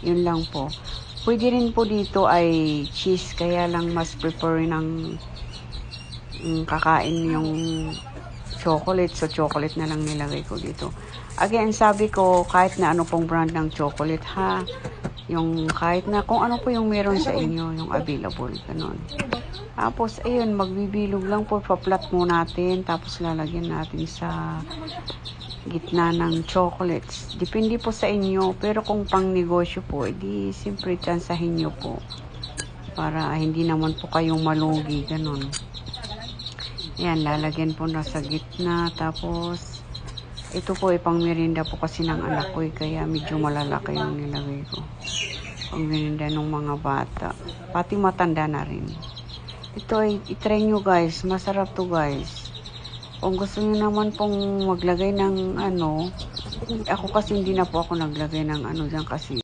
Yun lang po. Pwede rin po dito ay cheese, kaya lang mas prefer ng kakain yung chocolate. So, chocolate na lang nilagay ko dito. Again, sabi ko, kahit na ano pong brand ng chocolate, ha? Yung kahit na kung ano po yung meron sa inyo, yung available, ganun. Tapos, ayun, magbibilog lang po, pa-flat mo natin, tapos lalagyan natin sa gitna ng chocolates. Depende po sa inyo, pero kung pang negosyo po, edi siyempre tsansahin nyo po. Para hindi naman po kayong malugi, ganun. Ayan, lalagyan po na sa gitna, tapos, ito po, pang merienda po kasi ng anak ko, kaya medyo malalaki yung nilagay ko. Pang merienda ng mga bata. Pati matanda na rin. Ito ay itry nyo guys. Masarap to guys. Kung gusto nyo naman pong maglagay ng ano, ako kasi hindi na po ako naglagay ng ano dyan kasi